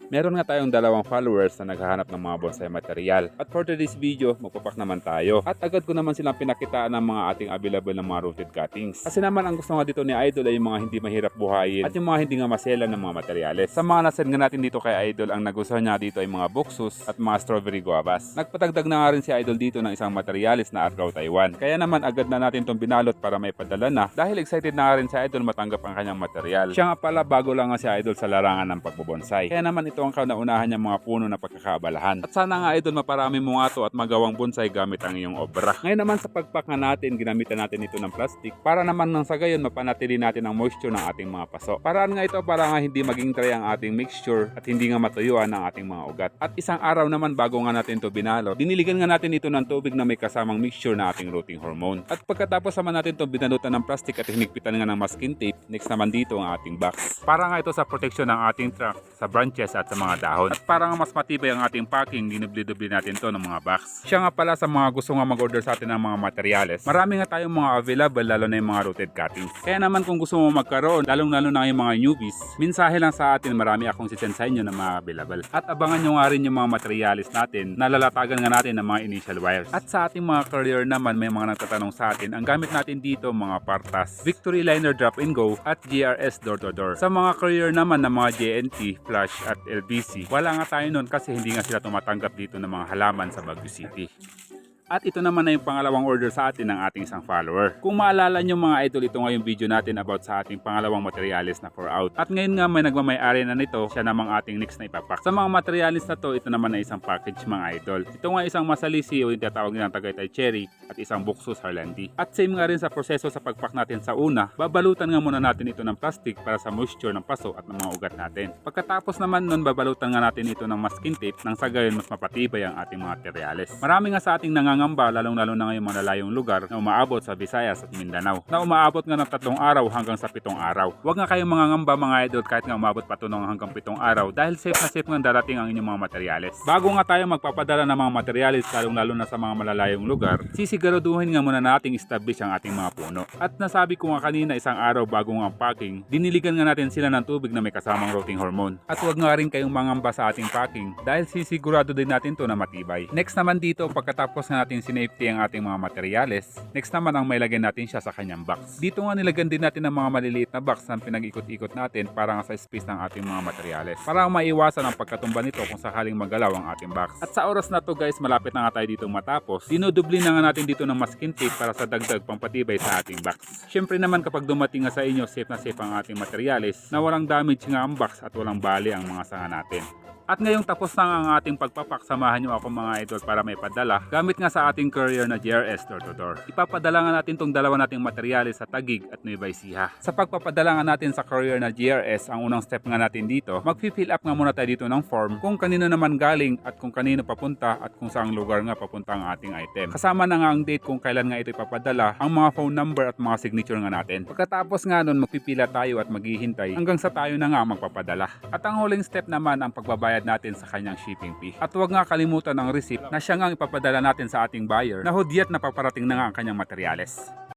Meron nga tayong dalawang followers na naghahanap ng mga bonsai material. At for today's video, magpapak naman tayo. At agad ko naman silang pinakitaan ng mga ating available ng mga rooted cuttings. Kasi naman ang gusto nga dito ni Idol ay yung mga hindi mahirap buhayin at yung mga hindi nga masela ng mga materyales. Sa mga nasend nga natin dito kay Idol, ang nagustuhan niya dito ay mga buxus at mga strawberry guavas. Nagpatagdag na nga rin si Idol dito ng isang materialis na Argao Taiwan. Kaya naman agad na natin itong binalot para may padala na dahil excited na nga rin si Idol matanggap ang kanyang material. Siya nga pala bago lang nga si Idol sa larangan ng pagbobonsai. Kaya naman ito ang kauna-unahan niyang mga puno na pagkakaabalahan. At sana nga Idol maparami mo nga to at magawang bonsai gamit ang iyong obra. Ngayon naman sa pagpak nga natin, ginamitan natin ito ng plastic para naman nang sa gayon mapanatili natin ang moisture ng ating mga paso. Paraan nga ito para nga hindi maging dry ang ating mixture at hindi nga matuyuan ang ating mga ugat. At isang araw naman bago nga natin ito binalot, diniligan nga natin ito ng tubig na may kasamang mixture na ating rooting hormone. At pagkatapos naman natin ito binalutan ng plastic at hinigpitan nga ng masking tape, next naman dito ang ating box. Para nga ito sa protection ng ating trunk sa branches at sa mga dahon. At para nga mas matibay ang ating packing, dinubli-dubli natin to ng mga box. Siya nga pala sa mga gusto nga mag-order sa atin ng mga materyales. Marami nga tayong mga available lalo na yung mga rooted cuttings. Kaya naman kung gusto mo magkaroon, lalong-lalo na yung mga newbies, mensahe lang sa atin, marami akong sisend sa inyo na mga available. At abangan nyo nga rin yung mga materialis natin, nalalatagan nga natin ng mga initial wires. At sa ating mga career naman, may mga nagtatanong sa atin, ang gamit natin dito mga partas, Victory Liner Drop and Go at GRS Door to Door. Sa mga career naman ng mga JNT, Flash at LBC, wala nga tayo nun kasi hindi nga sila tumatanggap dito ng mga halaman sa Baguio City. At ito naman na yung pangalawang order sa atin ng ating isang follower. Kung maalala nyo mga idol, ito nga yung video natin about sa ating pangalawang materialis na 4 out. At ngayon nga may nagmamay-ari na nito, siya namang ating next na ipapak. Sa mga materialis na to, ito naman na isang package mga idol. Ito nga isang masalisi o yung tinatawag nilang Tagaytay Cherry at isang buxus Harlandi. At same nga rin sa proseso sa pagpak natin sa una, babalutan nga muna natin ito ng plastic para sa moisture ng paso at ng mga ugat natin. Pagkatapos naman nun, babalutan nga natin ito ng masking tape nang sa gayon mas mapatibay ang ating mga materialis. Marami nga sa ating nangangamba, lalong-lalo na ngayong mga lalayong lugar na umaabot sa Visayas at Mindanao, na umaabot nga ng 3 araw hanggang sa 7 araw. Huwag nga kayong mangangamba mga idol kahit nga umabot pa ito ng hanggang 7 araw dahil safe na safe nga darating ang inyong mga materyales. Bago nga tayo magpapadala ng mga materyales lalong-lalo na sa mga malalayong lugar, sisiguraduhin nga muna nating establish ang ating mga puno. At nasabi ko nga kanina, isang araw bago nga ang packing, diniligan nga natin sila ng tubig na may kasamang rooting hormone. At huwag nga rin kayong mangamba sa ating packing dahil sisigurado din natin to na matibay. Next naman dito, pagkatapos nga natin sinafety ang ating mga materyales, next naman ang may lagyan natin siya sa kanyang box. Dito nga nilagyan din natin ng mga maliliit na box na pinag-ikot-ikot natin para nga sa space ng ating mga materyales. Para maiwasan ang pagkatumba nito kung sakaling magalaw ang ating box. At sa oras na to guys, malapit na nga tayo dito matapos. Dinudubli na nga natin dito ng masking tape para sa dagdag pampatibay sa ating box. Syempre naman kapag dumating nga sa inyo, safe na safe ang ating materyales na walang damage nga ang box at walang bali ang mga sanga natin. At ngayong tapos na ang ating pagpapak, samahan nyo ako mga idol para may padala gamit nga sa ating courier na GRS Door to Door. Ipapadala nga natin tong dalawa nating materyales sa Taguig at Nueva Ecija. Sa pagpapadala nga natin sa courier na GRS, ang unang step nga natin dito, mag-fill up nga muna tayo dito ng form kung kanino naman galing at kung kanino papunta at kung saang lugar nga papunta ang ating item. Kasama na nga ang date kung kailan nga ito ipapadala, ang mga phone number at mga signature nga natin. Pagkatapos nga nun, magpipila tayo at maghihintay hanggang sa tayo na nga magpapadala. At ang huling step naman ang pagbabayad natin sa kanyang shipping fee. At huwag nga kalimutan ang receipt na siya nga ipapadala natin sa ating buyer na hudyat na paparating na nga ang kanyang materyales.